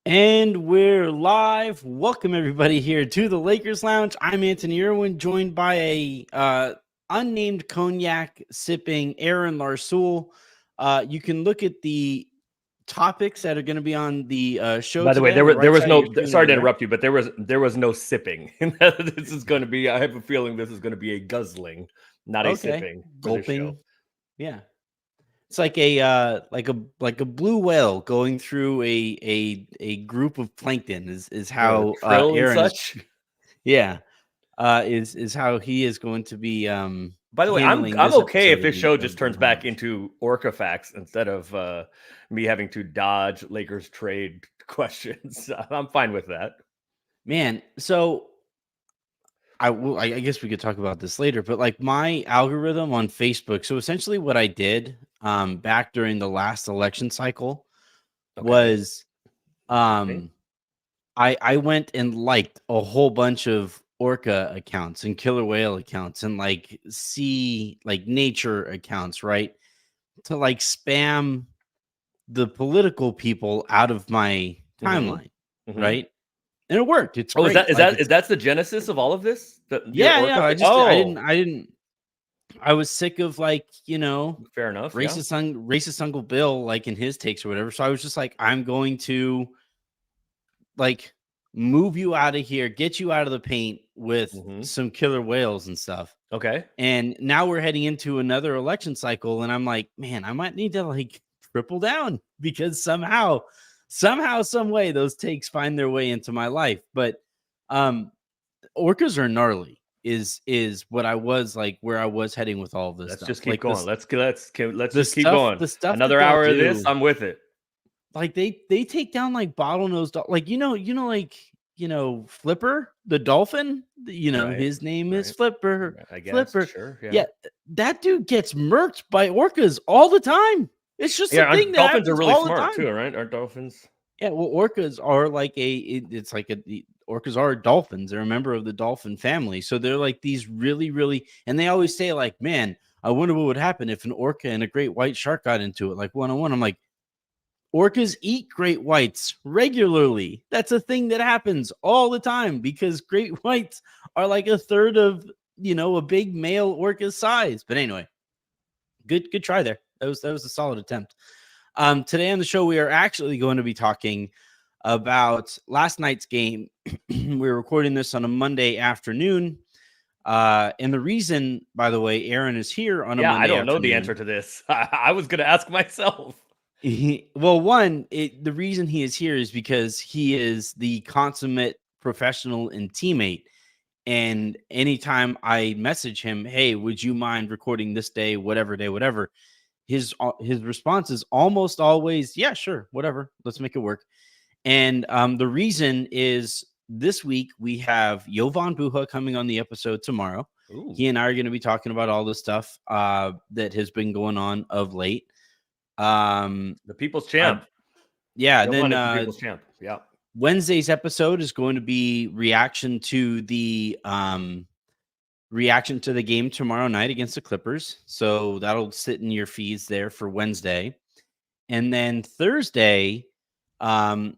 And we're live. Welcome everybody here to the Lakers Lounge. I'm Anthony Irwin, joined by a unnamed cognac sipping Aaron Larsoul. You can look at the topics that are going to be on the show. By the way, today, there was no. Sorry to there. interrupt you, but there was no sipping. This is going to be. I have a feeling this is going to be a guzzling, not a sipping. Gulping. Yeah. It's like a blue whale going through a group of plankton is how Aaron and such. Is how he is going to be. By the way, I'm okay if this show just turns back into Orca facts instead of me having to dodge Lakers trade questions. I'm fine with that, man. So I guess we could talk about this later, but like my algorithm on Facebook. So essentially what I did back during the last election cycle was I went and liked a whole bunch of orca accounts and killer whale accounts and like nature accounts, right? To like spam the political people out of my timeline, right? And it worked. It's great. Is that the genesis of all of this? I was sick of fair enough, racist Uncle Bill, like in his takes or whatever. So I was just like, I'm going to like move you out of here, get you out of the paint with some killer whales and stuff. Okay. And now we're heading into another election cycle, and I'm like, man, I might need to like triple down because somehow, some way, those takes find their way into my life. But orcas are gnarly. Is what I was like where I was heading with all of this. Let's stuff. Just keep like going. Let's just keep going. The stuff another hour of this, I'm with it. Like they take down like bottlenose, Flipper the dolphin. His name is Flipper. I guess, Flipper. Sure, yeah, that dude gets murked by orcas all the time. It's just a thing. Dolphins are really smart too, right? Aren't dolphins? Yeah, well, orcas are like orcas are dolphins. They're a member of the dolphin family. So they're like these really, really, and they always say like, man, I wonder what would happen if an orca and a great white shark got into it, like one-on-one. I'm like, orcas eat great whites regularly. That's a thing that happens all the time because great whites are like a third of, a big male orca size. But anyway, good try there. That was a solid attempt. Today on the show, we are actually going to be talking about last night's game. We're recording this on a Monday afternoon. And the reason, by the way, Aaron is here on a Monday afternoon. I don't know the answer to this. I was going to ask myself. The reason he is here is because he is the consummate professional and teammate. And anytime I message him, hey, would you mind recording this day, whatever, his response is almost always, yeah, sure, whatever, let's make it work. And the reason is this week we have Jovan Buha coming on the episode tomorrow. Ooh. He and I are going to be talking about all the stuff that has been going on of late. The People's Champ. Then the People's Champ. Yeah. Wednesday's episode is going to be reaction to the game tomorrow night against the Clippers. So that'll sit in your feeds there for Wednesday. And then Thursday,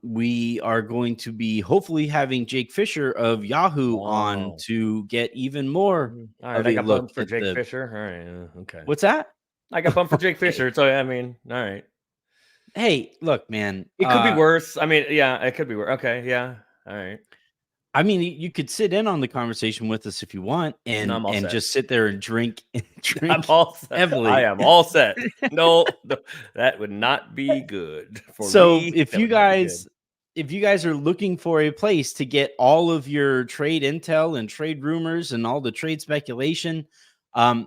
we are going to be hopefully having Jake Fisher of Yahoo on to get even more. All right, I got bumped for Jake Fisher. All right, okay. What's that? I got bumped for Jake Fisher. So I mean, all right. Hey, look, man. It could be worse. I mean, yeah, it could be worse. Okay, yeah, all right. I mean, you could sit in on the conversation with us if you want, and just sit there and drink. I'm all set. Heavily. I am all set. No, that would not be good for me. So if you guys are looking for a place to get all of your trade intel and trade rumors and all the trade speculation,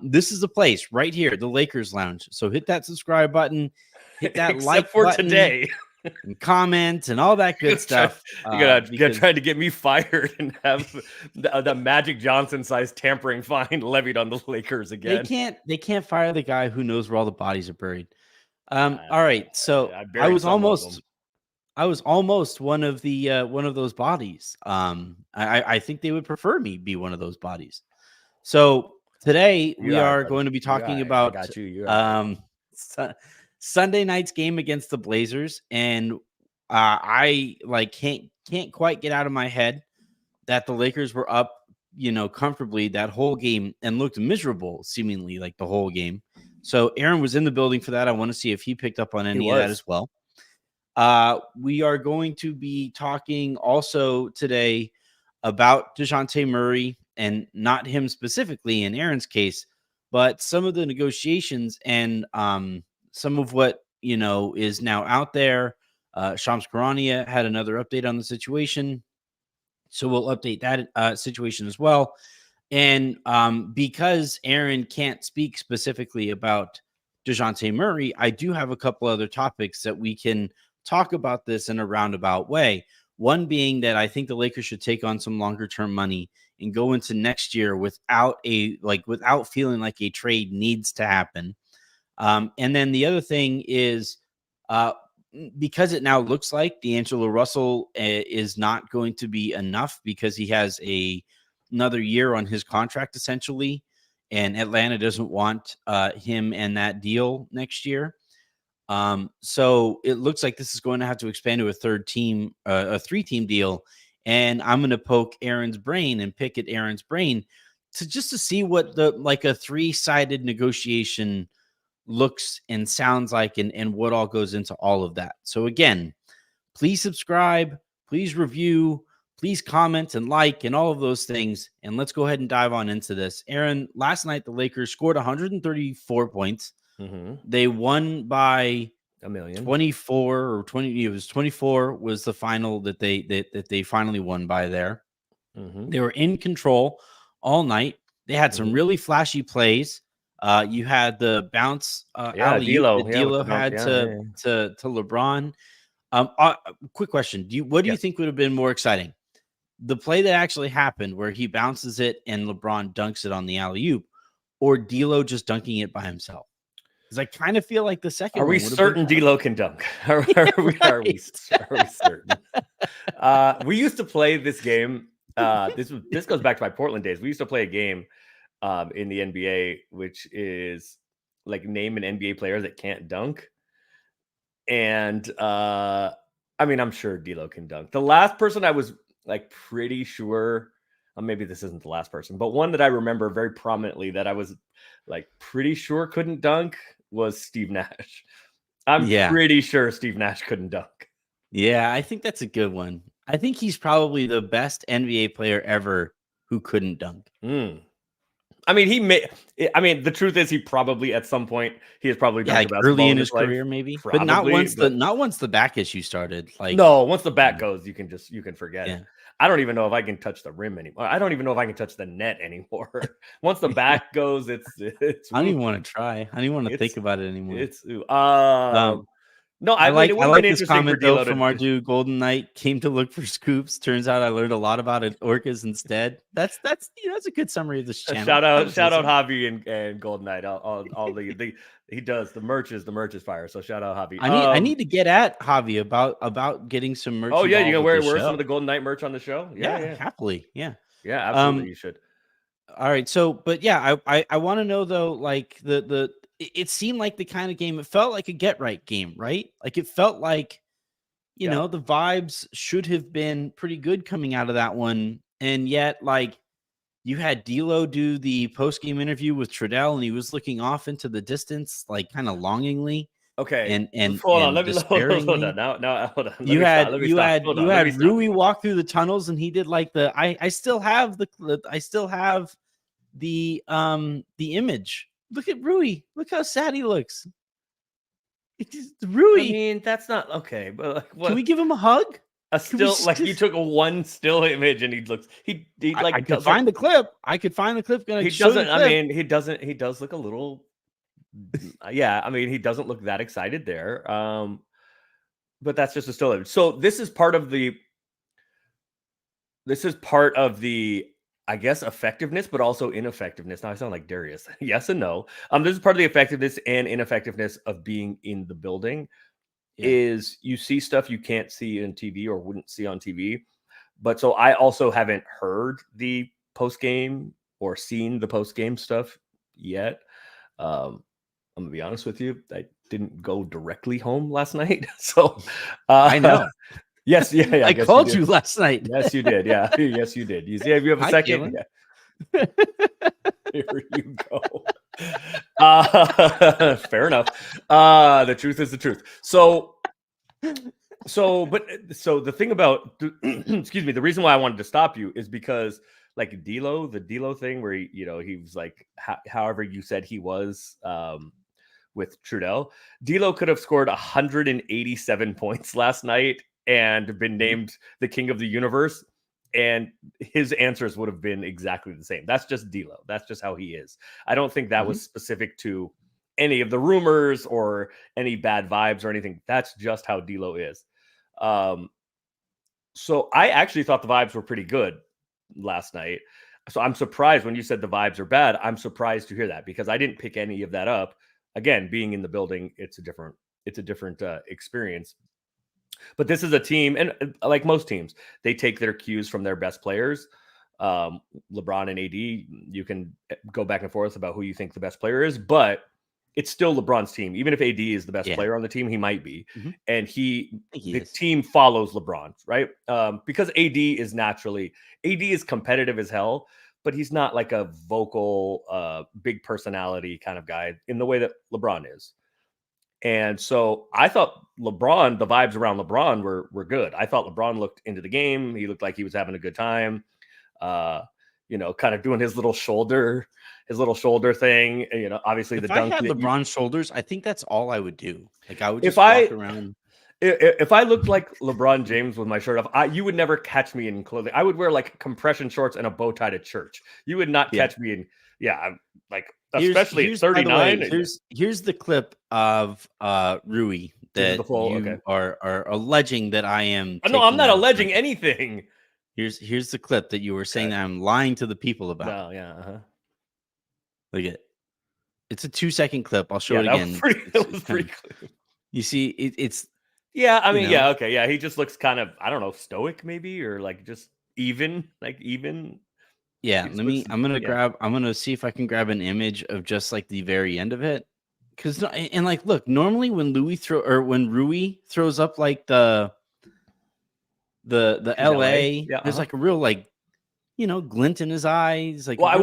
this is the place right here, the Lakers Lounge. So hit that subscribe button, hit that like for button. Today. And comment and all that good stuff. You're gonna try to get me fired and have the Magic Johnson size tampering fine levied on the Lakers again. They can't fire the guy who knows where all the bodies are buried. All right, so I was almost one of those bodies. I think they would prefer me be one of those bodies. So today we are going to be talking about Sunday night's game against the Blazers. And I like can't quite get out of my head that the Lakers were up, comfortably that whole game and looked miserable, seemingly like the whole game. So Aaron was in the building for that. I want to see if he picked up on any of that as well. We are going to be talking also today about Dejounte Murray, and not him specifically in Aaron's case, but some of the negotiations and some of what is now out there. Shams Charania had another update on the situation, so we'll update that situation as well. And because Aaron can't speak specifically about Dejounte Murray, I do have a couple other topics that we can talk about this in a roundabout way. One being that I think the Lakers should take on some longer term money and go into next year without feeling like a trade needs to happen. And then the other thing is, because it now looks like D'Angelo Russell is not going to be enough because he has another year on his contract essentially, and Atlanta doesn't want him and that deal next year. So it looks like this is going to have to expand to a third team, a 3-team deal. And I'm going to poke Aaron's brain and pick at Aaron's brain to see what a 3-sided negotiation looks and sounds like, and what all goes into all of that. So again, please subscribe, please review, please comment and like, and all of those things. And let's go ahead and dive on into this. Aaron, last night the Lakers scored 134 points. Mm-hmm. They won by a million, 24 or 20. It was 24 was the final that they finally won by there. Mm-hmm. They were in control all night. They had some really flashy plays. You had the bounce alley-oop that D'Lo had to LeBron. Quick question: What do you think would have been more exciting? The play that actually happened, where he bounces it and LeBron dunks it on the alley-oop, or D'Lo just dunking it by himself? Because I kind of feel like the second. Are we certain D'Lo can dunk? Are we certain? We used to play this game. This goes back to my Portland days. We used to play a game in the NBA, which is like name an NBA player that can't dunk. And I mean, I'm sure D'Lo can dunk. The last person I was like pretty sure, maybe this isn't the last person, but one that I remember very prominently that I was like pretty sure couldn't dunk was Steve Nash. I'm pretty sure Steve Nash couldn't dunk. Yeah, I think that's a good one. I think he's probably the best NBA player ever who couldn't dunk. I mean, the truth is, he probably at some point he has probably dunked early in his career, maybe, probably, but not once the back issue started. Like, no, once the back goes, you can forget it. I don't even know if I can touch the rim anymore. I don't even know if I can touch the net anymore. Once the back goes, it's. I don't even want to try. I don't even want to think about it anymore. It's no, I like this comment though from our dude Golden Knight. Came to look for scoops. Turns out I learned a lot about orcas instead. That's that's a good summary of this channel. Shout out Javi and Golden Knight. All the he does the merch is fire. So shout out Javi. I need to get at Javi about getting some merch. Oh yeah, you gonna wear some of the Golden Knight merch on the show? Yeah. Happily. Yeah, absolutely. You should. All right. So, but yeah, I want to know though, like it seemed like the kind of game, it felt like a get right game, right? Like it felt like, you know, the vibes should have been pretty good coming out of that one. And yet, like, you had D'Lo do the post-game interview with Trudell, and he was looking off into the distance, like kind of longingly. Okay. And hold on. Hold on. Now, hold on. You had Ruie walk through the tunnels, and he did like I still have the image. Look at Ruie. Look how sad he looks. Ruie. I mean, that's not okay. But like, what? Can we give him a hug? You took one still image and he like. I could find the clip. He doesn't. I mean, he doesn't. He does look a little. Yeah, I mean, he doesn't look that excited there. But that's just a still image. So this is part of the. I guess effectiveness, but also ineffectiveness. Now I sound like Darius. Yes and no. This is part of the effectiveness and ineffectiveness of being in the building. Is you see stuff you can't see on TV or wouldn't see on TV. But so I also haven't heard the post game or seen the post game stuff yet. I'm gonna be honest with you. didn't go directly home last night. So I know. Yes, yeah. I called you last night. Yes, you did. Yeah, yes, you did. You see, if you have a second, yeah. Here you go. Fair enough. The truth is the truth. So the thing about excuse me, the reason why I wanted to stop you is because like the D'Lo thing where he was like however you said he was with Trudell. D'Lo could have scored 187 points last night and been named the king of the universe, and his answers would have been exactly the same. That's just D'Lo. That's just how he is. I don't think that was specific to any of the rumors or any bad vibes or anything. That's just how D'Lo is. So I actually thought the vibes were pretty good last night. So I'm surprised when you said the vibes are bad. I'm surprised to hear that because I didn't pick any of that up. Again, being in the building, it's a different experience. But this is a team, and like most teams, they take their cues from their best players. LeBron and AD, you can go back and forth about who you think the best player is, but it's still LeBron's team. Even if AD is the best player on the team, he might be. And the team follows LeBron, right? Because AD is competitive as hell, but he's not like a vocal, big personality kind of guy in the way that LeBron is. And so I thought the vibes around LeBron were good. I thought LeBron looked into the game. He looked like he was having a good time. Kind of doing his little shoulder thing. Obviously if the dunk. If I had LeBron's shoulders, I think that's all I would do. Like I would just walk around. If I looked like LeBron James with my shirt off, you would never catch me in clothing. I would wear like compression shorts and a bow tie to church. You would not catch me in. Yeah, I'm like, especially at 39. Here's the clip of Ruie that you are alleging that I am. No, I'm not alleging anything. Here's the clip that you were saying that I'm lying to the people about. No, yeah. Look at it. It's a 2-second clip. I'll show it again. That was pretty clear. You see, it's. Yeah, I mean, yeah, okay, yeah. He just looks kind of, I don't know, stoic maybe, or like just even. Yeah, I'm gonna see if I can grab an image of just like the very end of it. And like, look, normally when Ruie throws up like the LA, there's like a real like, glint in his eyes. Like, well,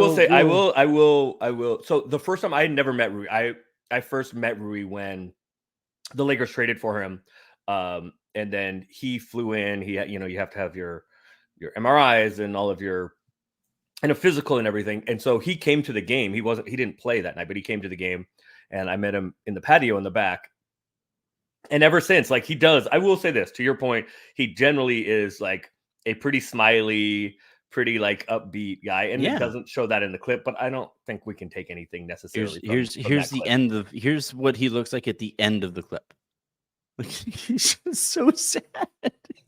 I will. So the first time I had never met Ruie, I first met Ruie when the Lakers traded for him. And then he flew in. He, you have to have your MRIs and all of your a physical and everything. And so he came to the game. He didn't play that night, but he came to the game, and I met him in the patio in the back. And ever since, like, he does, I will say this to your point, he generally is like a pretty smiley, pretty like upbeat guy, and it doesn't show that in the clip. But I don't think we can take anything necessarily. Here's what he looks like at the end of the clip. He's just so sad.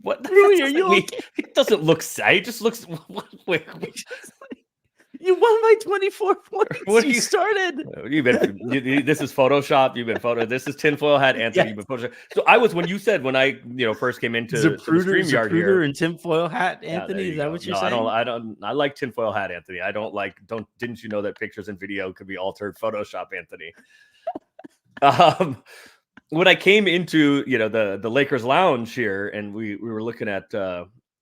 What Ruie, are you? He doesn't look sad. He just looks. Wait. You won by 24 points. What you started? This is Photoshop. You've been photo. This is tinfoil hat Anthony. You've been Photoshop. So I was when you said when I first came into the StreamYard here and tinfoil hat Anthony. Is that what you're saying? I like tinfoil hat Anthony. Didn't you know that pictures and video could be altered? Photoshop Anthony. When I came into the Lakers lounge here, and we were looking at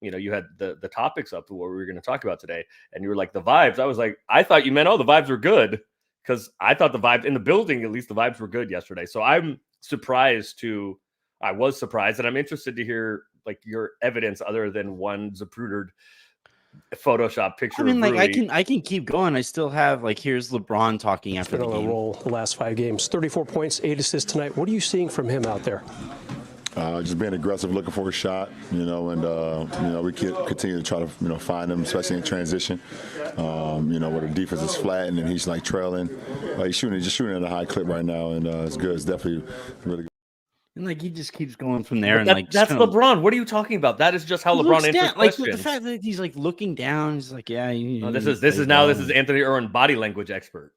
you had the topics up to what we were going to talk about today, and you were like the vibes. I was like, I thought you meant the vibes were good, because I thought the vibes in the building, at least the vibes were good yesterday. So I was surprised, and I'm interested to hear like your evidence other than one Zaprudered Photoshop picture. I mean, like I can keep going. I still have like, here's LeBron talking after the game. Roll the last 5 games, 34 points, 8 assists tonight. What are you seeing from him out there? Just being aggressive, looking for a shot, and we continue to try to find him, especially in transition. Where the defense is flattened and he's like trailing. He's shooting at a high clip right now, and it's good. It's definitely really good. And like he just keeps going from there, that's LeBron. What are you talking about? That is just how LeBron answers questions. The fact that he's like looking down, he's like, yeah. This is Anthony Irwin, body language expert.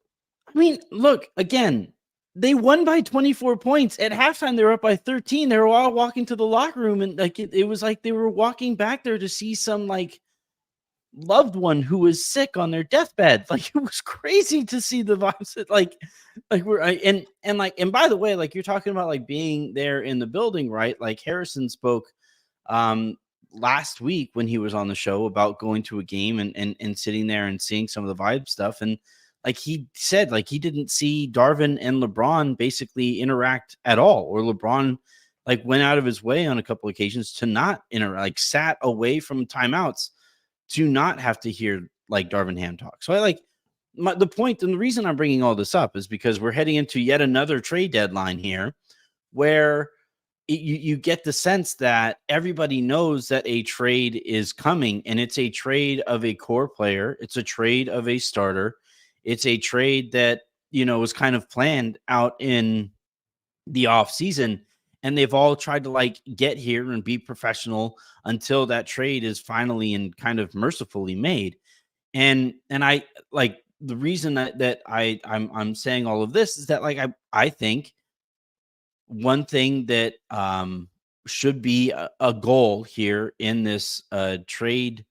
I mean, look again. They won by 24 points at halftime. They were up by 13. They were all walking to the locker room, and like it was like they were walking back there to see some like loved one who was sick on their deathbed. Like, it was crazy to see the vibes that and by the way, like, you're talking about like being there in the building, right? Like, Harrison spoke last week when he was on the show about going to a game and sitting there and seeing some of the vibe stuff. And like, he said, like, he didn't see Darvin and LeBron basically interact at all, or LeBron like went out of his way on a couple occasions to not interact, like sat away from timeouts to not have to hear like Darvin Ham talk. So the point and the reason I'm bringing all this up is because we're heading into yet another trade deadline here where you get the sense that everybody knows that a trade is coming, and it's a trade of a core player. It's a trade of a starter. It's a trade that, was kind of planned out in the off season, and they've all tried to like get here and be professional until that trade is finally and kind of mercifully made. And I like the reason that I'm saying all of this is that like I think one thing that should be a goal here in this trade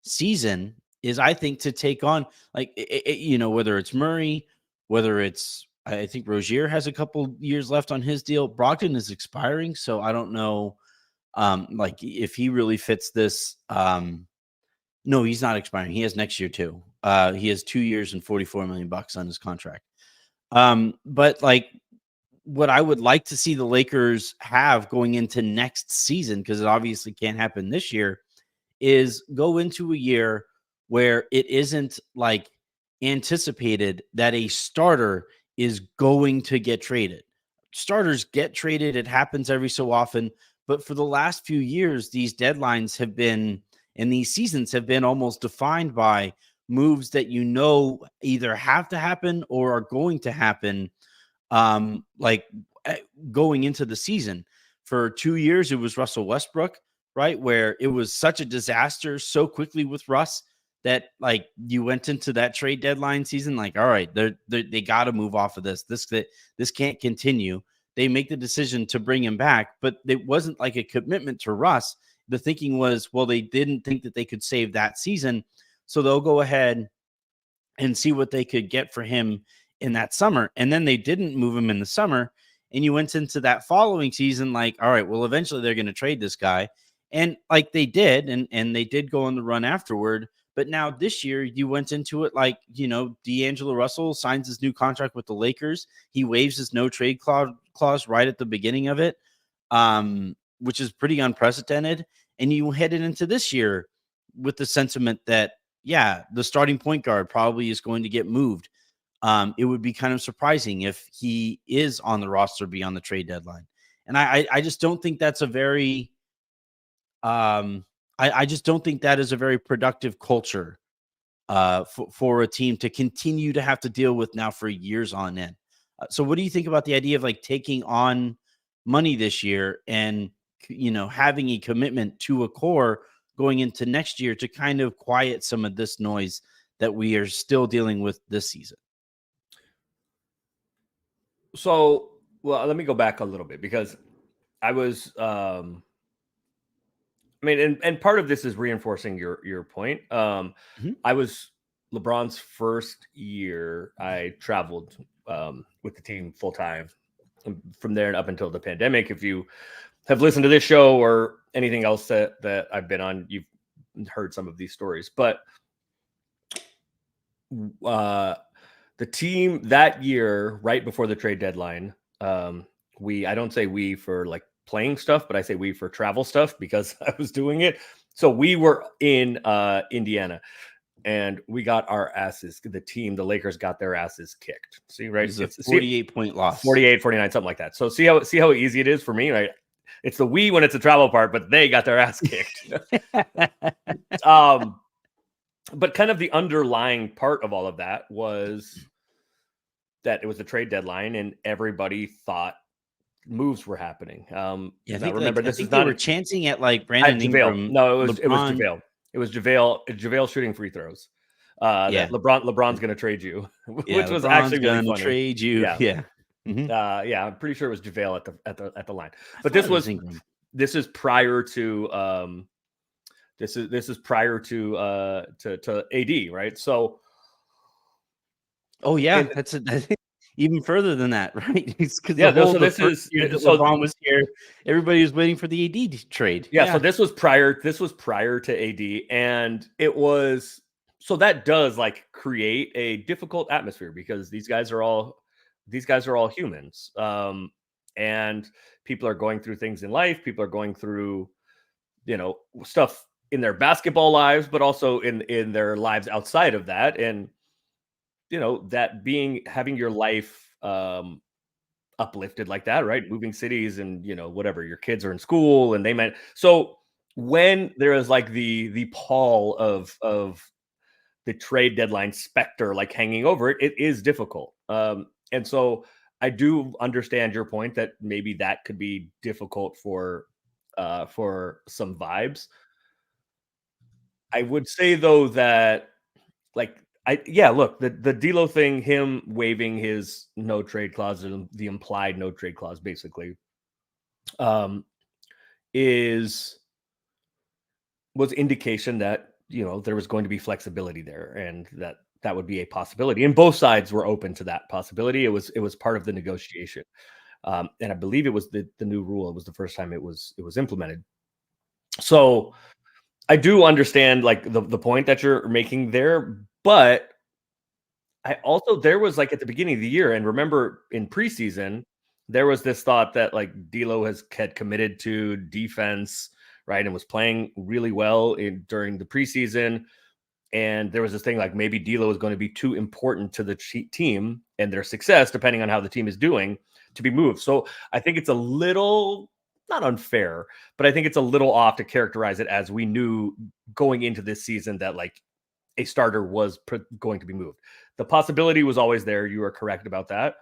season is, I think, to take on like whether it's Murray, whether it's, I think Rozier has a couple years left on his deal. Brogdon is expiring, so I don't know like if he really fits this. No, he's not expiring. He has next year too. He has 2 years and $44 million on his contract. But like, what I would like to see the Lakers have going into next season, because it obviously can't happen this year, is go into a year where it isn't like anticipated that a starter is going to get traded. Starters get traded. It happens every so often. But for the last few years, these deadlines have been, and these seasons have been almost defined by moves that either have to happen or are going to happen like going into the season. For 2 years, it was Russell Westbrook, right? Where it was such a disaster so quickly with Russ that like you went into that trade deadline season like, all right, they got to move off of this. This can't continue. They make the decision to bring him back, but it wasn't like a commitment to Russ. The thinking was, well, they didn't think that they could save that season, so they'll go ahead and see what they could get for him in that summer. And then they didn't move him in the summer, and you went into that following season like, all right, well, eventually they're going to trade this guy. And like they did, and they did go on the run afterward. But now this year you went into it like, D'Angelo Russell signs his new contract with the Lakers. He waives his no trade clause right at the beginning of it, which is pretty unprecedented. And you headed into this year with the sentiment that, yeah, the starting point guard probably is going to get moved. It would be kind of surprising if he is on the roster beyond the trade deadline. And I just don't think that's a very I just don't think that is a very productive culture for a team to continue to have to deal with now for years on end. So what do you think about the idea of like taking on money this year and, having a commitment to a core going into next year to kind of quiet some of this noise that we are still dealing with this season? So, well, let me go back a little bit, because I was, and part of this is reinforcing your point. I was LeBron's first year. I traveled with the team full time from there and up until the pandemic. If you have listened to this show or anything else that I've been on, you've heard some of these stories. But the team that year, right before the trade deadline, I don't say we for like playing stuff, but I say we for travel stuff because I was doing it. So we were in Indiana, and we got our asses. The Lakers got their asses kicked. See, right? It's a 48-point loss. 48, 49, something like that. So see how easy it is for me, right? It's the we when it's a travel part, but they got their ass kicked. But kind of the underlying part of all of that was that it was a trade dedeadline, and everybody thought moves were happening. I remember this is not. They were chanting at like Brandon Ingram. No, it was JaVale. It was JaVale shooting free throws. That LeBron's going to trade you, which was actually really funny. Trade you. Yeah. Mm-hmm. I'm pretty sure it was JaVale at the line. But this is prior to This is prior to AD, right? So, oh yeah, that's even further than that, right? Because so the first year that LeBron was here, everybody was waiting for the AD trade. Yeah, so this was prior to AD, and it was so that does like create a difficult atmosphere because these guys are all humans. And people are going through things in life, people are going through, stuff in their basketball lives, but also in their lives outside of that. And that having your life uplifted like that, right? Moving cities and whatever, your kids are in school and they meant so when there is like the pall of the trade deadline specter like hanging over it, it is difficult. And so I do understand your point that maybe that could be difficult for some vibes. I would say though that like look, the D'Lo thing, him waiving his no trade clause, or the implied no trade clause, basically, was indication that there was going to be flexibility there, and that would be a possibility, and both sides were open to that possibility. It was part of the negotiation, and I believe it was the new rule. It was the first time it was implemented. So I do understand like the point that you're making there, but I also, there was like at the beginning of the year, and remember in preseason, there was this thought that like D'Lo had committed to defense, right, and was playing really well during the preseason. And there was this thing like maybe D'Lo is going to be too important to the team and their success, depending on how the team is doing, to be moved. So I think it's a little, not unfair, but I think it's a little off to characterize it as we knew going into this season that like a starter was going to be moved. The possibility was always there. You are correct about that.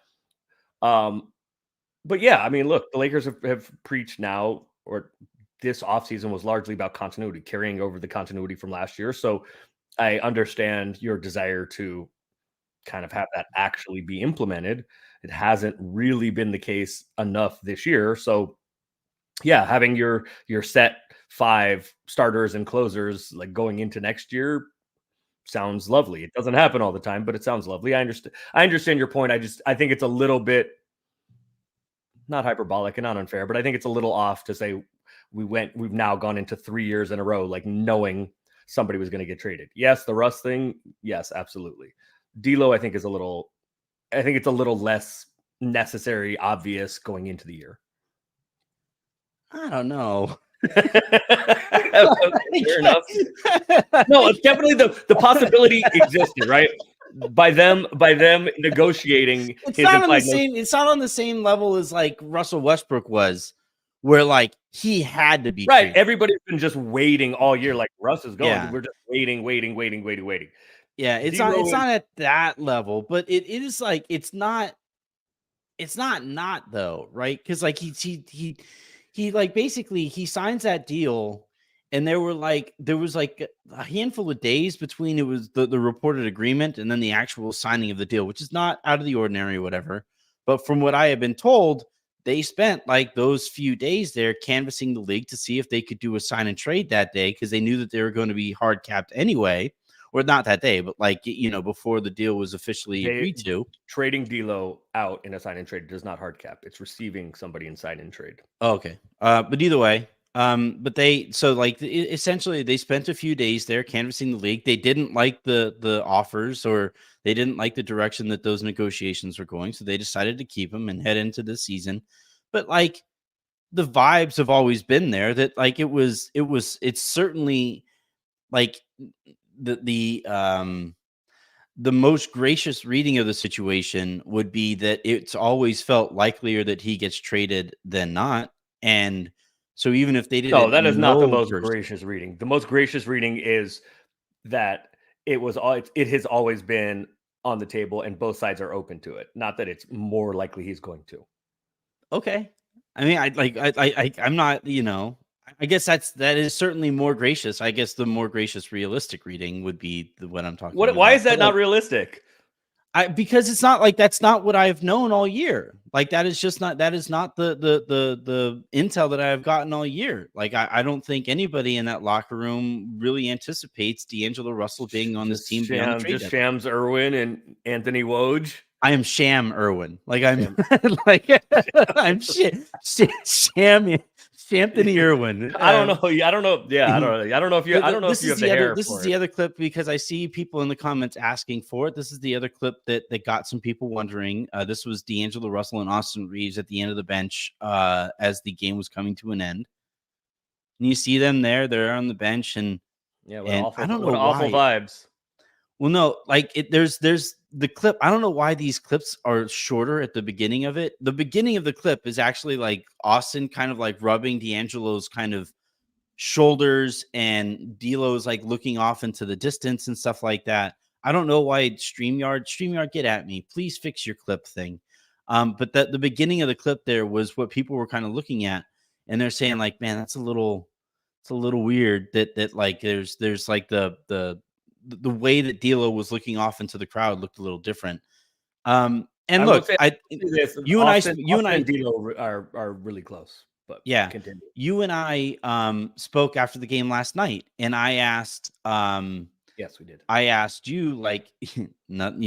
But yeah, I mean, look, the Lakers have preached now, or this offseason was largely about continuity, carrying over the continuity from last year. So I understand your desire to kind of have that actually be implemented. It hasn't really been the case enough this year. So yeah, having your set 5 starters and closers like going into next year sounds lovely. It doesn't happen all the time, but it sounds lovely. I understand your point. I think it's a little bit not hyperbolic and not unfair, but I think it's a little off to say we've now gone into 3 years in a row like knowing somebody was going to get traded. Yes, the Russ thing, yes, absolutely. D'Lo, I think it's a little less necessary, obvious going into the year. I don't know. Fair enough. No, it's definitely the possibility existed, right? By them negotiating. It's not on the same. It's not on the same level as like Russell Westbrook was, where like he had to be right. treated. Everybody's been just waiting all year, like Russ is going. Yeah. We're just waiting. Yeah, it's not at that level, but it is like it's not though, right? Because like he like basically he signs that deal, and there was like a handful of days between it was the reported agreement and then the actual signing of the deal, which is not out of the ordinary or whatever. But from what I have been told, they spent like those few days there canvassing the league to see if they could do a sign and trade that day, because they knew that they were going to be hard capped anyway. Or not that day, but like, before the deal was officially agreed to. Trading D'Lo out in a sign and trade does not hard cap. It's receiving somebody in sign and trade. Oh, okay. But either way, but essentially they spent a few days there canvassing the league. They didn't like the offers, or they didn't like the direction that those negotiations were going. So they decided to keep them and head into the season. But like the vibes have always been there that like it's certainly like the most gracious reading of the situation would be that it's always felt likelier that he gets traded than not. And so even if they didn't, no, that is not the most gracious reading. The most gracious reading is that it has always been on the table and both sides are open to it. Not that it's more likely he's going to. Okay. I mean, I'm not, I guess that is certainly more gracious. I guess the more gracious, realistic reading would be what I'm talking about. Why is that not realistic? Because it's not like that's not what I've known all year. Like that is not the intel that I've gotten all year. Like I don't think anybody in that locker room really anticipates D'Angelo Russell being on this team beyond the trade deadline. Shams Irwin and Anthony Woj. I am Sham Irwin. Like I'm like I'm Sham Anthony Irwin. I don't know. I don't know. Yeah, I don't know if you have the hair. This is the other clip because I see people in the comments asking for it. This is the other clip that got some people wondering. This was D'Angelo Russell and Austin Reaves at the end of the bench as the game was coming to an end. And you see them there. They're on the bench, and awful, I don't know awful vibes. Well, no, like there's the clip. I don't know why these clips are shorter at the beginning of it. The beginning of the clip is actually like Austin kind of like rubbing D'Angelo's kind of shoulders, and D'Lo's like looking off into the distance and stuff like that. I don't know why StreamYard, get at me. Please fix your clip thing. But the beginning of the clip there was what people were kind of looking at, and they're saying like, man, it's a little weird that like there's like the way that D'Lo was looking off into the crowd looked a little different. And look, you and I and D'Lo are really close. But yeah, continue. You and I spoke after the game last night, and I asked yes, we did. I asked you, like, not,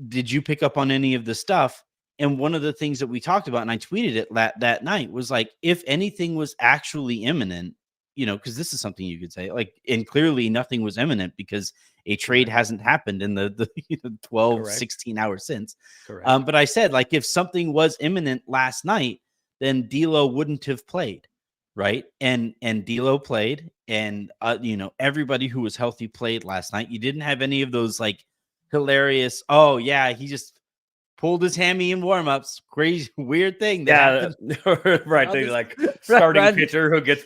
did you pick up on any of the stuff? And one of the things that we talked about, and I tweeted it that night, was like, if anything was actually imminent, because this is something you could say, like, and clearly nothing was imminent because a trade hasn't happened in the 12, Correct. 16 hours since. Correct. But I said, like, if something was imminent last night, then D'Lo wouldn't have played, right? And D'Lo played, and everybody who was healthy played last night. You didn't have any of those like hilarious, oh yeah, he just pulled his hammy in warmups. Crazy weird thing. Right. They like starting pitcher who gets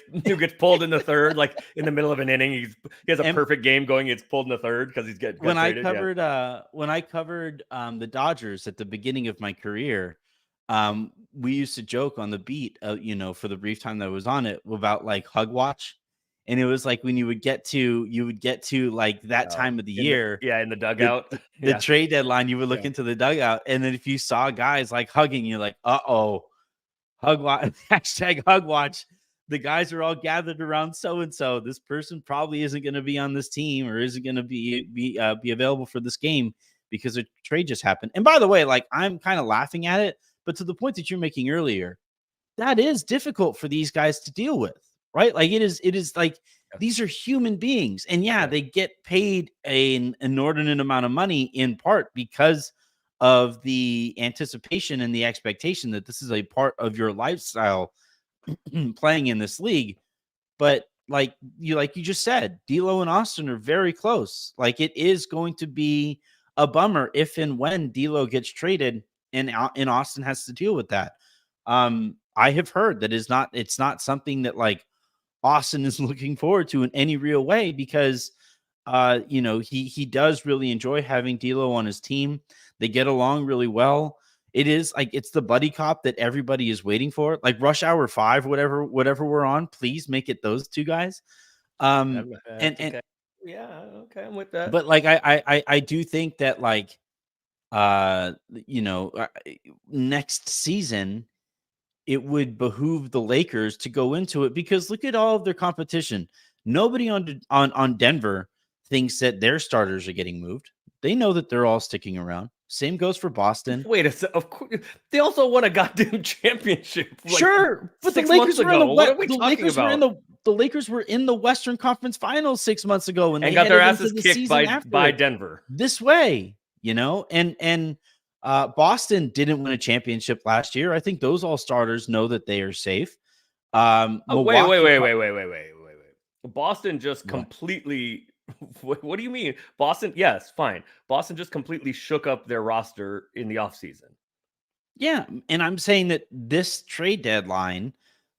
pulled in the third, like in the middle of an inning. He has a perfect game going. It's pulled in the third because he's getting traded. When I covered the Dodgers at the beginning of my career, we used to joke on the beat, for the brief time that I was on it, about like hug watch. And it was like when you would get to like that time of the year. In the dugout. The trade deadline, you would look into the dugout. And then if you saw guys like hugging, you're like, uh-oh, hug watch, hashtag hug watch. The guys are all gathered around so-and-so. This person probably isn't going to be on this team or isn't going to be available for this game because a trade just happened. And by the way, like, I'm kind of laughing at it, but to the point that you're making earlier, that is difficult for these guys to deal with. Right? Like it is like these are human beings, and they get paid an inordinate amount of money in part because of the anticipation and the expectation that this is a part of your lifestyle playing in this league. But like you just said, D'Lo and Austin are very close. Like it is going to be a bummer if and when D'Lo gets traded and Austin has to deal with that. I have heard that it's not something that like Austin is looking forward to in any real way because, he does really enjoy having D'Lo on his team. They get along really well. It is like, it's the buddy cop that everybody is waiting for. Like Rush Hour 5, whatever we're on, please make it those two guys. Okay, I'm with that. But like, I do think that like, next season, it would behoove the Lakers to go into it because look at all of their competition. Nobody on Denver thinks that their starters are getting moved. They know that they're all sticking around. Same goes for Boston. Wait a second. Of course, they also won a goddamn championship. Like sure, but the Lakers were the Lakers were in the Western Conference Finals 6 months ago, and they got their asses kicked by Denver this way. And Boston didn't win a championship last year. I think those all starters know that they are safe. Wait. Boston just completely. What do you mean? Boston? Yes, fine. Boston just completely shook up their roster in the offseason. Yeah, and I'm saying that this trade deadline,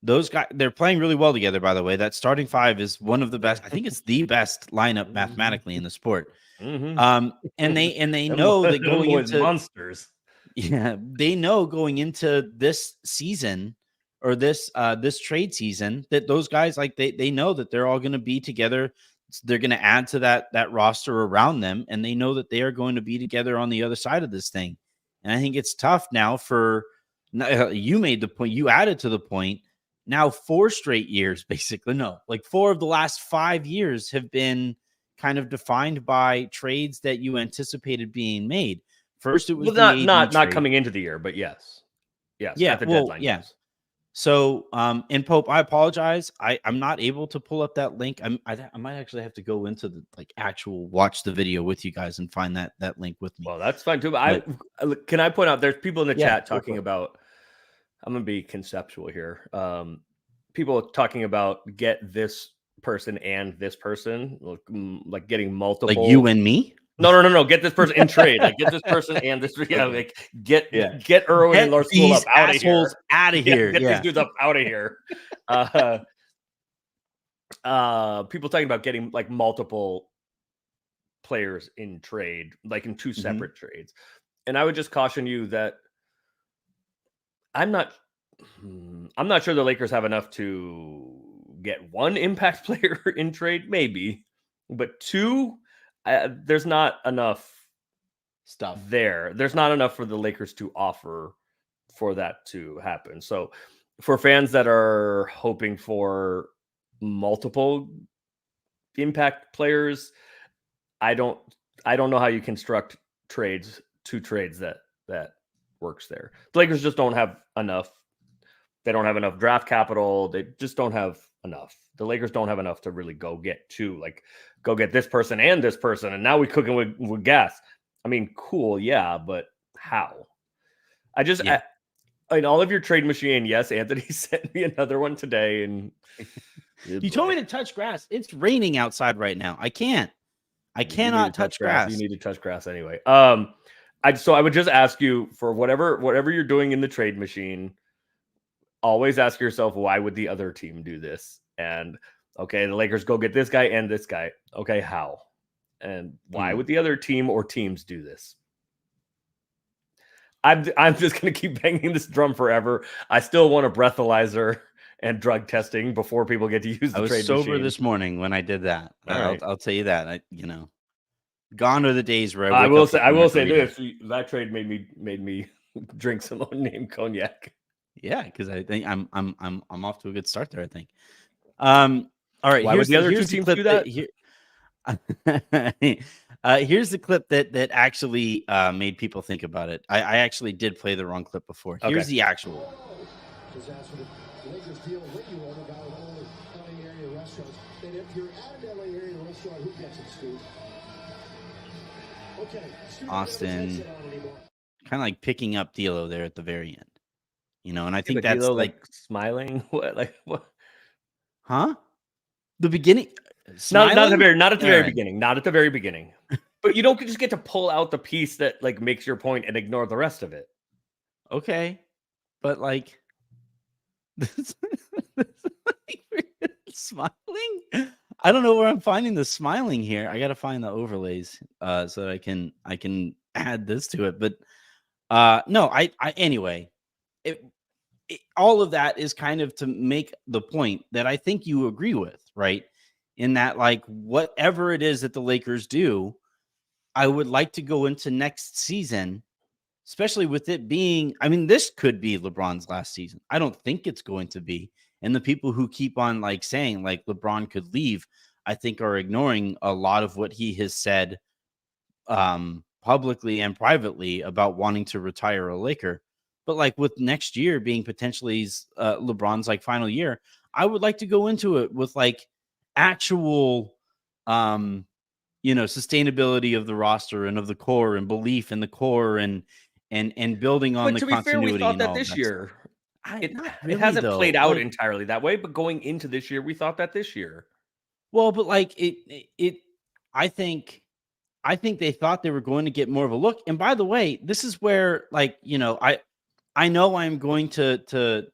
those guys, they're playing really well together, by the way. That starting five is one of the best. I think it's the best lineup mathematically in the sport. Mm-hmm. And they know that going into monsters. Yeah, they know going into this season or this trade season that those guys, like they know that they're all going to be together they're going to add to that roster around them, and they know that they are going to be together on the other side of this thing. And I think it's tough now for you made the point, you added to the point. Now 4 straight years, basically, no, like 4 of the last 5 years have been kind of defined by trades that you anticipated being made. First, it was not coming into the year, but yes, yeah, at the deadline. Yeah. Yes. So, and Pope, I apologize. I'm not able to pull up that link. I might actually have to go into the actual watch the video with you guys and find that link with me. Well, that's fine too. But can I point out there's people in the chat talking about. I'm gonna be conceptual here. People talking about get this person and this person, like getting multiple, like you and me. No. Get this person in trade. Like get this person and this. Yeah, like get Irwin and Larsul up out of here. Out of here. Get these dudes up out of here. People talking about getting like multiple players in trade, like in 2 separate trades. And I would just caution you that I'm not sure the Lakers have enough to get 1 impact player in trade, maybe, but 2. There's not enough stuff there. There's not enough for the Lakers to offer for that to happen. So for fans that are hoping for multiple impact players, I don't know how you construct 2 trades that works there. The Lakers just don't have enough. They don't have enough draft capital. They just don't have enough. The Lakers don't have enough to really go get 2, like go get this person and this person. And now we're cooking with gas. I mean, cool. Yeah. But how? I mean, all of your trade machine. Yes. Anthony sent me another one today. And you told me to touch grass. It's raining outside right now. I cannot touch grass. You need to touch grass anyway. So I would just ask you for whatever you're doing in the trade machine, always ask yourself, why would the other team do this? And okay, the Lakers go get this guy and this guy. Okay, how? And why would the other team or teams do this? I'm just going to keep banging this drum forever. I still want a breathalyzer and drug testing before people get to use the trade machine. I was sober this morning when I did that. I'll tell you that. Gone are the days where I will say this: that trade made me drink some unnamed cognac. Yeah, because I think I'm off to a good start there. I think. All right. Why would the other 2 teams do that? Here's the clip that actually made people think about it. I actually did play the wrong clip before. Here's the actual. Austin kind of like picking up D'Lo there at the very end. And I think that's D'Lo, like smiling. What? Huh? The beginning? Not at the very beginning. But you don't just get to pull out the piece that like makes your point and ignore the rest of it. Okay, but like, smiling. I don't know where I'm finding the smiling here. I got to find the overlays so that I can add this to it. But no, anyway. All of that is kind of to make the point that I think you agree with, right? In that, like, whatever it is that the Lakers do, I would like to go into next season, especially with it being, I mean, this could be LeBron's last season. I don't think it's going to be. And the people who keep on like saying like LeBron could leave, I think are ignoring a lot of what he has said publicly and privately about wanting to retire a Laker. But like with next year being potentially LeBron's like final year, I would like to go into it with like actual, sustainability of the roster and of the core and belief in the core and building on the continuity. Fair, we thought that this year. It hasn't played out entirely that way, but going into this year, we thought that this year. Well, but like I think they thought they were going to get more of a look. And by the way, this is where like, I know I'm going to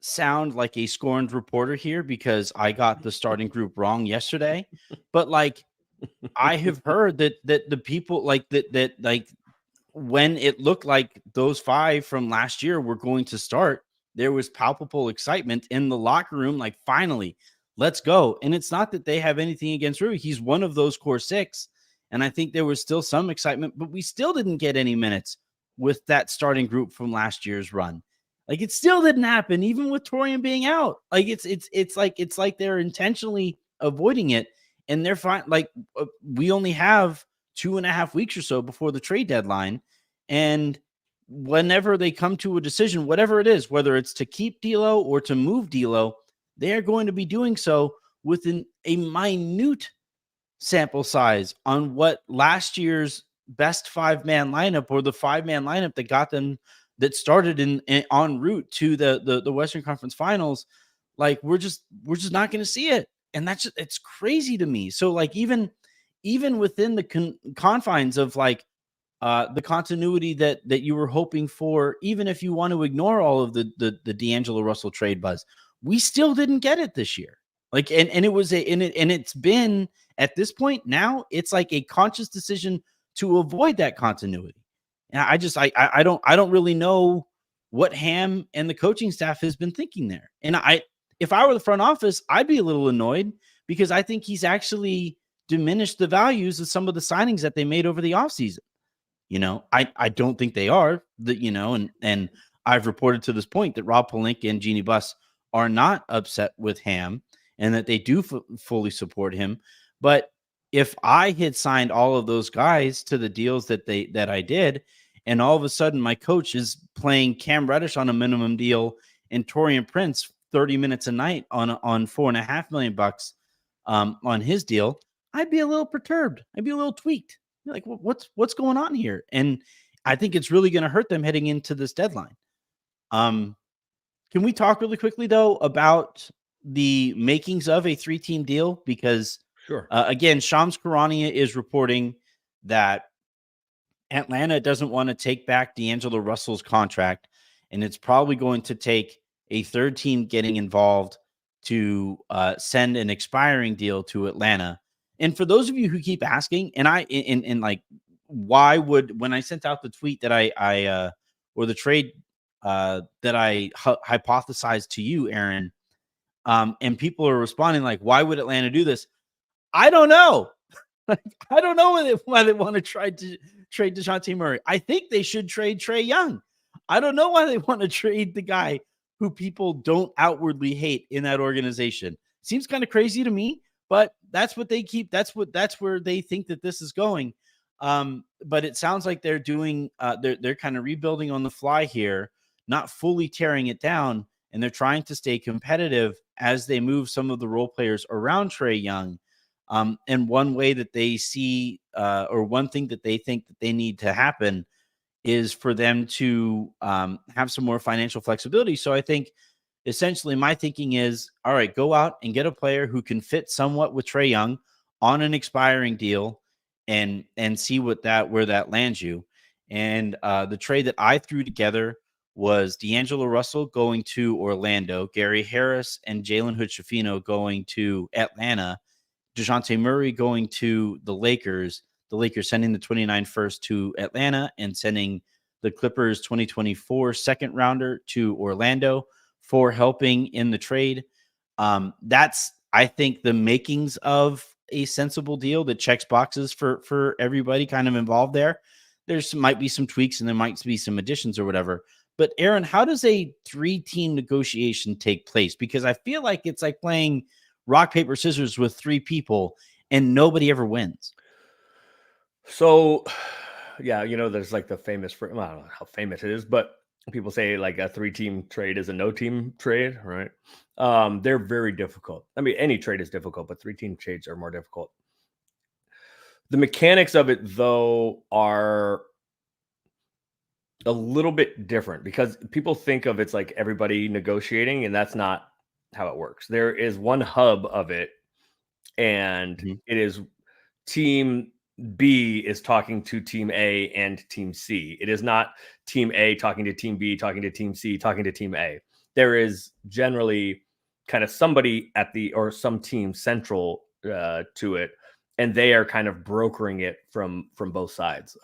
sound like a scorned reporter here because I got the starting group wrong yesterday, but like I have heard that the people like that like when it looked like those 5 from last year were going to start, there was palpable excitement in the locker room. Like finally, let's go. And it's not that they have anything against Ruie. He's one of those core 6. And I think there was still some excitement, but we still didn't get any minutes with that starting group from last year's run. Like, it still didn't happen, even with Torian being out. Like, it's like they're intentionally avoiding it, and they're fine. Like, we only have 2.5 weeks or so before the trade deadline, and whenever they come to a decision, whatever it is, whether it's to keep D'Lo or to move D'Lo, they are going to be doing so within a minute sample size on what last year's best 5-man lineup, or the 5-man lineup that got them, that started in en route to the Western Conference Finals. Like, we're just not going to see it, and that's just, it's crazy to me. So like, even within the confines of like the continuity that you were hoping for, even if you want to ignore all of the D'Angelo Russell trade buzz, we still didn't get it this year. Like, and it's been, at this point now, it's like a conscious decision to avoid that continuity. And I don't really know what Ham and the coaching staff has been thinking there. And if I were the front office, I'd be a little annoyed, because I think he's actually diminished the values of some of the signings that they made over the offseason. I don't think they are, and I've reported to this point that Rob Pelinka and Jeannie Buss are not upset with Ham, and that they do fully support him. But if I had signed all of those guys to the deals that I did, and all of a sudden my coach is playing Cam Reddish on a minimum deal and Taurean Prince 30 minutes a night on $4.5 million on his deal, I'd be a little perturbed. I'd be a little tweaked. Like, what's going on here? And I think it's really going to hurt them heading into this deadline. Can we talk really quickly though about the makings of a 3-team deal? Because Sure. Again, Shams Charania is reporting that Atlanta doesn't want to take back D'Angelo Russell's contract, and it's probably going to take a third team getting involved to send an expiring deal to Atlanta. And for those of you who keep asking, and like, why would, when I sent out the tweet that or the trade that I hypothesized to you, Aaron, and people are responding like, why would Atlanta do this? I don't know. I don't know why they want to try to trade Dejounte Murray. I think they should trade Trae Young. I don't know why they want to trade the guy who people don't outwardly hate in that organization. Seems kind of crazy to me, but that's what they keep. That's where they think that this is going. But it sounds like they're doing, they're kind of rebuilding on the fly here, not fully tearing it down, and they're trying to stay competitive as they move some of the role players around Trae Young. And one way that they see, or one thing that they think that they need to happen, is for them to have some more financial flexibility. So I think essentially my thinking is, all right, go out and get a player who can fit somewhat with Trae Young on an expiring deal, and see where that lands you. And the trade that I threw together was D'Angelo Russell going to Orlando, Gary Harris and Jalen Hood-Schifino going to Atlanta, Dejounte Murray going to the Lakers sending the 29 first to Atlanta, and sending the Clippers 2024 second rounder to Orlando for helping in the trade. That's, I think, the makings of a sensible deal that checks boxes for everybody kind of involved there. Might be some tweaks and there might be some additions or whatever. But Aaron, how does a 3-team negotiation take place? Because I feel like it's like playing rock, paper, scissors with 3 people and nobody ever wins. So, yeah, there's like the famous, I don't know how famous it is, but people say like a 3-team trade is a no-team trade, right? They're very difficult. I mean, any trade is difficult, but 3-team trades are more difficult. The mechanics of it, though, are a little bit different, because people think of it's like everybody negotiating, and that's not how it works. There is one hub of it, and it is team B is talking to team A and team C. It is not team A talking to team B, talking to team C, talking to team A. There is generally kind of somebody or some team central to it, and they are kind of brokering it from both sides.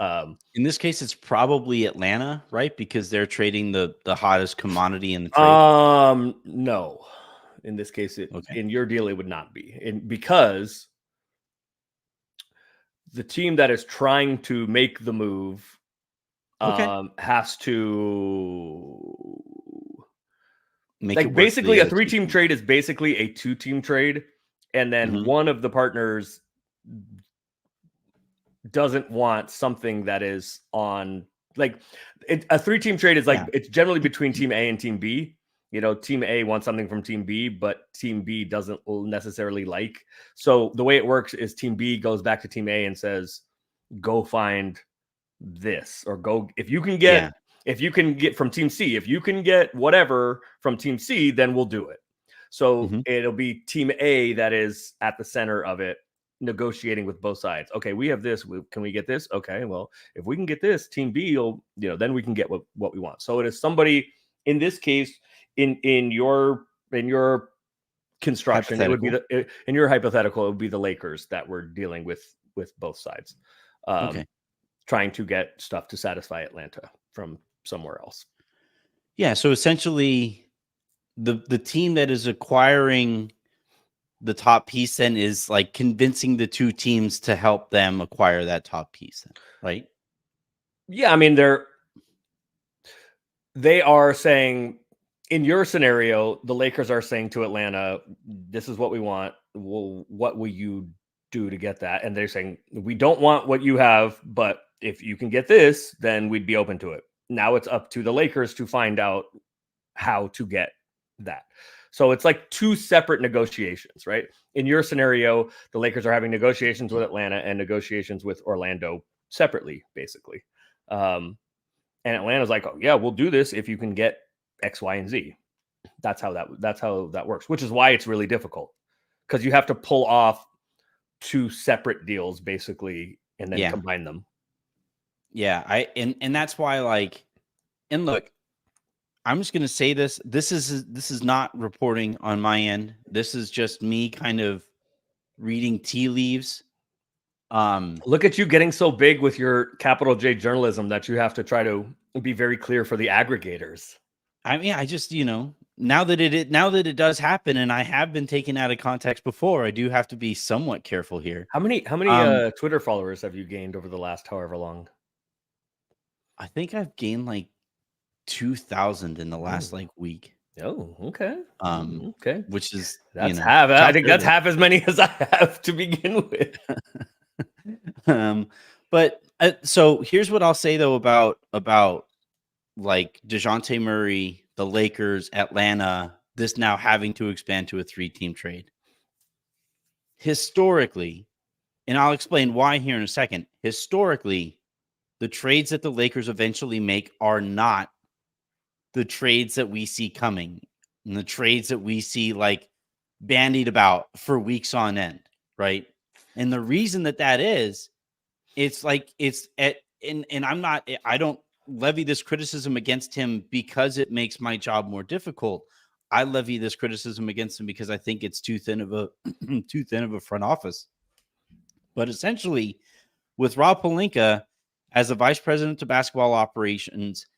In this case, it's probably Atlanta, right? Because they're trading the hottest commodity in the trade. No. In this case, Okay. in your deal, it would not be. Because the team that is trying to make the move has to Make like it work for the basically a other 3-team team. trade is basically a 2-team trade, and then one of the partners doesn't want something that is on like a 3-team trade is like it's generally between team A and team B. You know, team A wants something from team B, but team B doesn't necessarily like. So the way it works is team B goes back to team A and says, go find this, or go, if you can get from team C, if you can get whatever from team C, then we'll do it. So it'll be team A that is at the center of it, negotiating with both sides. Okay, we have this. Can we get this? Okay, well, if we can get this, team B will, then we can get what we want. So it is somebody, in this case, in your construction, it would be in your hypothetical, it would be the Lakers that were dealing with both sides, trying to get stuff to satisfy Atlanta from somewhere else. Yeah, so essentially, the team that is acquiring the top piece then is like convincing the two teams to help them acquire that top piece, right? Yeah, I mean, they are saying, in your scenario, the Lakers are saying to Atlanta, this is what we want. Well, what will you do to get that? And they're saying, we don't want what you have, but if you can get this, then we'd be open to it. Now it's up to the Lakers to find out how to get that. So it's like two separate negotiations, right? In your scenario, the Lakers are having negotiations with Atlanta and negotiations with Orlando separately, basically. And Atlanta's like, oh, yeah, we'll do this if you can get X, Y, and Z. That's how that works, which is why it's really difficult, because you have to pull off two separate deals basically and then combine them. Yeah, and that's why, like, and look, I'm just going to say this. This is not reporting on my end. This is just me kind of reading tea leaves. Look at you getting so big with your capital J journalism that you have to try to be very clear for the aggregators. I mean, I just, now that it does happen, and I have been taken out of context before, I do have to be somewhat careful here. How many Twitter followers have you gained over the last however long? I think I've gained like 2,000 in the last week. Oh, okay. Okay. Which is half. I think that's half as many as I have to begin with. But so here's what I'll say though about like Dejounte Murray, the Lakers, Atlanta, this now having to expand to a 3-team trade. Historically, and I'll explain why here in a second. Historically, the trades that the Lakers eventually make are not the trades that we see coming, and the trades that we see like bandied about for weeks on end, right? And the reason that is, it's like I don't levy this criticism against him because it makes my job more difficult. I levy this criticism against him because I think it's too thin of a front office. But essentially, with Rob Pelinka as the vice president of basketball operations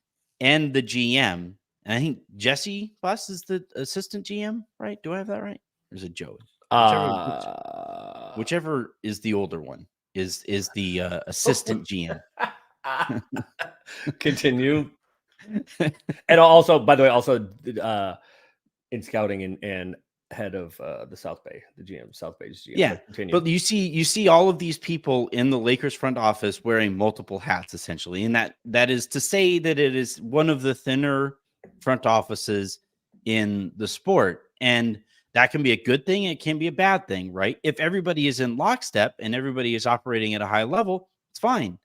and the GM, and I think Jesse Buss is the assistant GM, right? Do I have that right? Or is it Joey? Whichever is the older one is the assistant GM. Continue. And also, by the way, in scouting and head of the South Bay, the GM, South Bay's GM. Yeah, but you see all of these people in the Lakers front office wearing multiple hats, essentially, and that is to say that it is one of the thinner front offices in the sport, and that can be a good thing. It can be a bad thing, right? If everybody is in lockstep and everybody is operating at a high level, it's fine.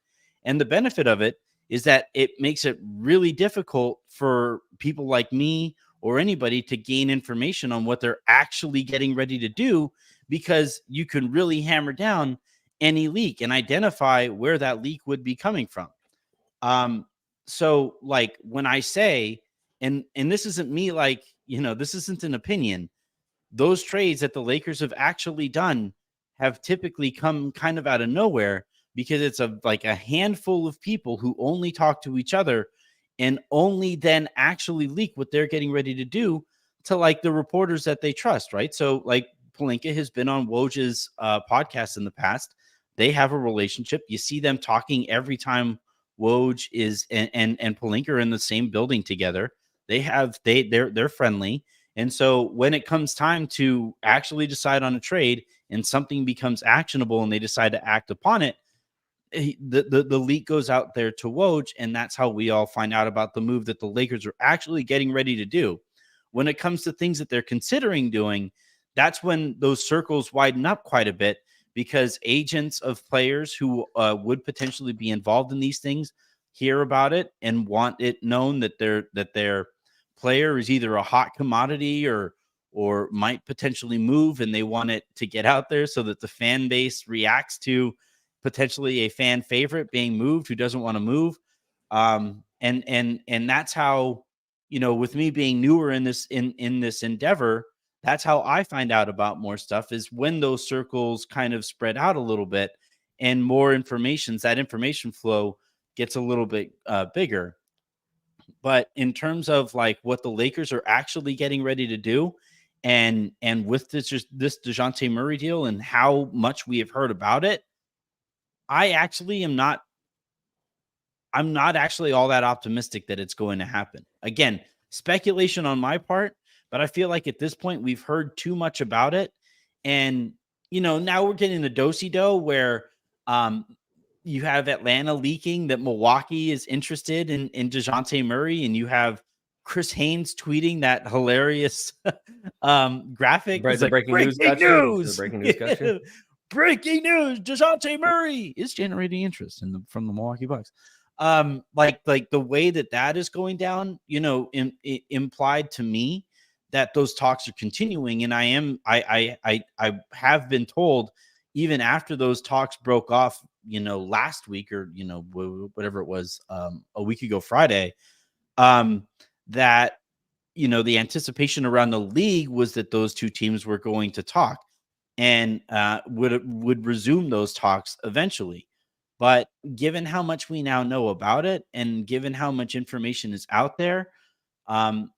And the benefit of it is that it makes it really difficult for people like me or anybody to gain information on what they're actually getting ready to do, because you can really hammer down any leak and identify where that leak would be coming from. So like when I say, and this isn't me, like, this isn't an opinion, those trades that the Lakers have actually done have typically come kind of out of nowhere, because it's a handful of people who only talk to each other and only then actually leak what they're getting ready to do to like the reporters that they trust, right? So like Pelinka has been on Woj's podcast in the past. They have a relationship. You see them talking every time Woj is and Pelinka are in the same building together. They're friendly. And so when it comes time to actually decide on a trade and something becomes actionable and they decide to act upon it, the leak goes out there to Woj, and that's how we all find out about the move that the Lakers are actually getting ready to do. When it comes to things that they're considering doing, that's when those circles widen up quite a bit, because agents of players who would potentially be involved in these things hear about it and want it known that their player is either a hot commodity or might potentially move, and they want it to get out there so that the fan base reacts to potentially a fan favorite being moved who doesn't want to move. And that's how, with me being newer in this endeavor, that's how I find out about more stuff, is when those circles kind of spread out a little bit and more that information flow gets a little bit bigger. But in terms of like what the Lakers are actually getting ready to do, and with this Dejounte Murray deal and how much we have heard about it, I'm not actually all that optimistic that it's going to happen. Again, speculation on my part, but I feel like at this point we've heard too much about it. And, now we're getting the do-si-do where you have Atlanta leaking that Milwaukee is interested in Dejounte Murray, and you have Chris Haynes tweeting that hilarious graphic. Right, It's the like, breaking news. Breaking news. Gotcha. Breaking news: Dejounte Murray is generating interest from the Milwaukee Bucks. Like the way that is going down, implied to me that those talks are continuing, and I have been told, even after those talks broke off, last week, or whatever it was, a week ago Friday, that the anticipation around the league was that those two teams were going to talk and would resume those talks eventually. But given how much we now know about it, and given how much information is out there, I'm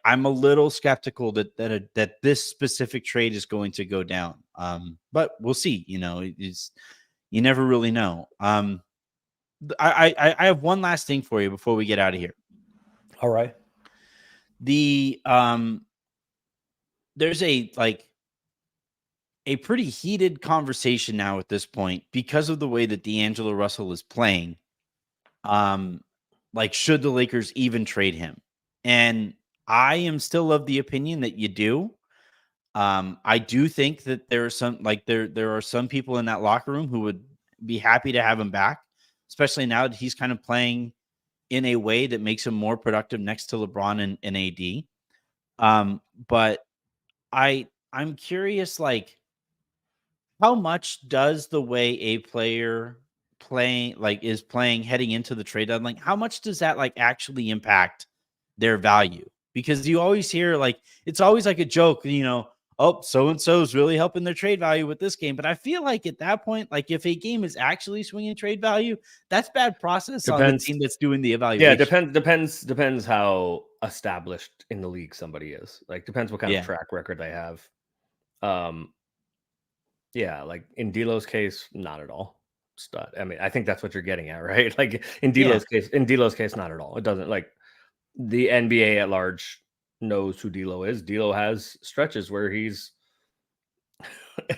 a little skeptical that this specific trade is going to go down. But we'll see. You never really know. I have one last thing for you before we get out of here. All right. There's a pretty heated conversation now at this point because of the way that D'Angelo Russell is playing. Should the Lakers even trade him? And I am still of the opinion that you do. I do think that there are there are some people in that locker room who would be happy to have him back, especially now that he's kind of playing in a way that makes him more productive next to LeBron and AD. But I'm curious, how much does the way a player is playing heading into the trade deadline, how much does that actually impact their value? Because you always hear it's always like a joke, oh, so-and-so is really helping their trade value with this game. But I feel like at that point, if a game is actually swinging trade value, that's bad process on the team that's doing the evaluation. Yeah, depends how established in the league somebody is. Depends what kind of track record they have. Yeah, in D'Lo's case, not at all. Stud. I mean, I think that's what you're getting at, right? In D'Lo's case, not at all. It doesn't the NBA at large knows who D'Lo is. D'Lo has stretches where he's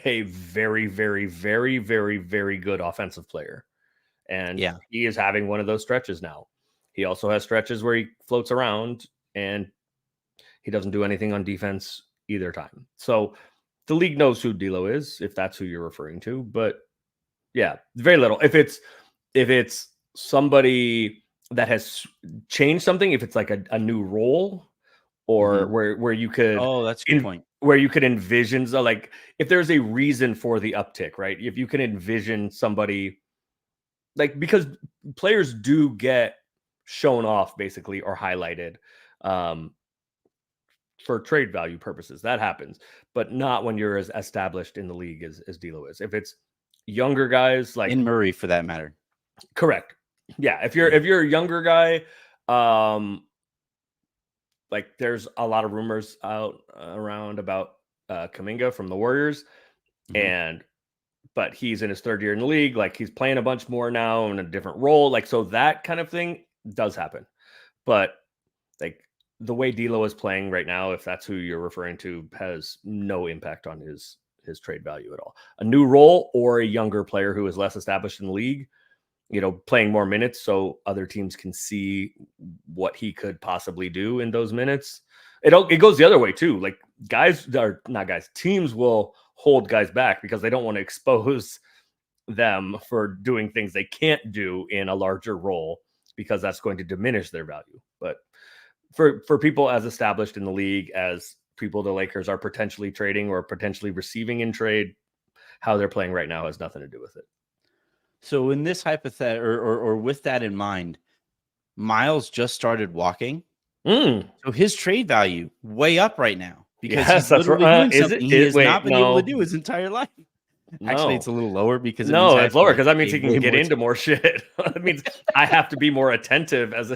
a very, very, very, very, very good offensive player. And he is having one of those stretches now. He also has stretches where he floats around and he doesn't do anything on defense either time. So the league knows who D'Lo is, if that's who you're referring to. But yeah, very little. If it's somebody that has changed something, if it's a new role, or where you could, that's a good point, where you could envision if there's a reason for the uptick, right? If you can envision somebody because players do get shown off basically or highlighted for trade value purposes, that happens, but not when you're as established in the league as D'Lo is. If it's younger guys in Murray, for that matter. Correct. Yeah. If you're a younger guy, like there's a lot of rumors out around about Kuminga from the Warriors, but he's in his third year in the league. Like he's playing a bunch more now in a different role. Like, so that kind of thing does happen. But like the way D'Lo is playing right now, if that's who you're referring to, has no impact on his trade value at all. A new role or a younger player who is less established in the league, playing more minutes so other teams can see what he could possibly do in those minutes. It goes the other way too. Like teams will hold guys back because they don't want to expose them for doing things they can't do in a larger role, because that's going to diminish their value. But for people as established in the league, as people the Lakers are potentially trading or potentially receiving in trade, how they're playing right now has nothing to do with it. So in this hypothetical, or with that in mind, Miles just started walking. So his trade value way up right now, because he's literally doing something he has not been able to do his entire life. Actually, it's a little lower because it's lower because that means he can get into more shit. That means I have to be more attentive as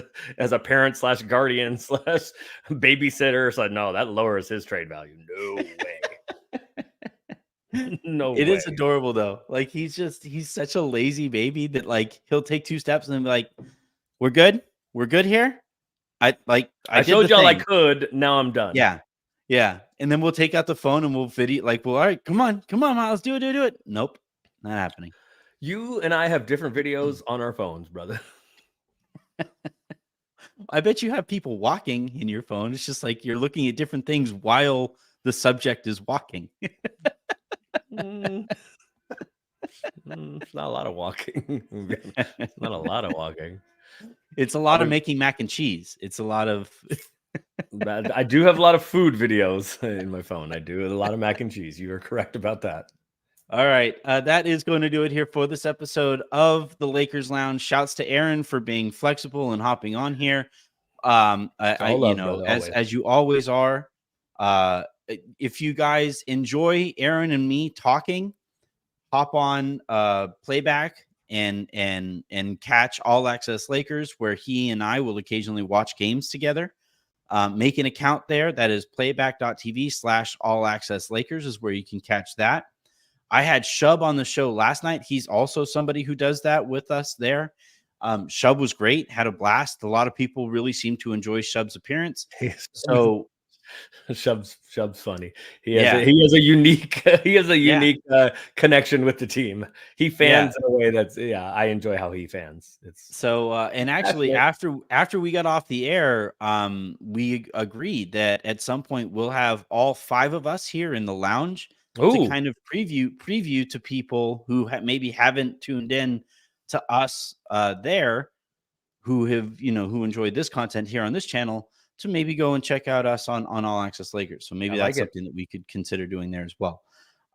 a parent / guardian / babysitter. So no, that lowers his trade value. No way. No way. It is adorable though. Like he's such a lazy baby that like he'll take 2 steps and then be like, we're good here. I showed y'all I could. Now I'm done. Yeah. And then we'll take out the phone and we'll video all right, come on, Miles, do it. Nope, not happening. You and I have different videos on our phones, brother. I bet you have people walking in your phone. It's just like you're looking at different things while the subject is walking. It's not a lot of walking. It's not a lot of walking. It's a lot of making mac and cheese. It's a lot of... I do have a lot of food videos in my phone. I do a lot of mac and cheese. You are correct about that. All right. That is going to do it here for this episode of the Lakers Lounge. Shouts to Aaron for being flexible and hopping on here. As you always are. If you guys enjoy Aaron and me talking, hop on playback and catch All Access Lakers, where he and I will occasionally watch games together. Make an account there. That is playback.tv/All Access Lakers is where you can catch that. I had Shub on the show last night. He's also somebody who does that with us there. Shub was great, had a blast. A lot of people really seem to enjoy Shub's appearance. So Shub's funny. He has a unique connection with the team. He fans in a way that's I enjoy how he fans. It's so and actually after we got off the air, we agreed that at some point we'll have all 5 of us here in the lounge to kind of preview to people who maybe haven't tuned in to us there, who have who enjoyed this content here on this channel, to maybe go and check out us on All Access Lakers. So maybe that's something that we could consider doing there as well.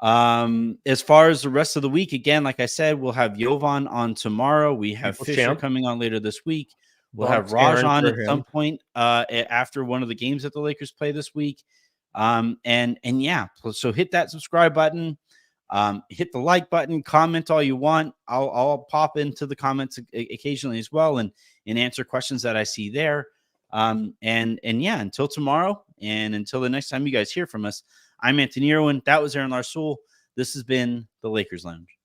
As far as the rest of the week, again, like I said, we'll have Jovan on tomorrow. We have Fisher coming on later this week. We'll have Raj on at some point after one of the games that the Lakers play this week. So hit that subscribe button, hit the like button, comment all you want. I'll pop into the comments occasionally as well and answer questions that I see there. Until tomorrow and until the next time you guys hear from us, I'm Anthony Irwin. That was Aaron Larsoul. This has been the Lakers Lounge.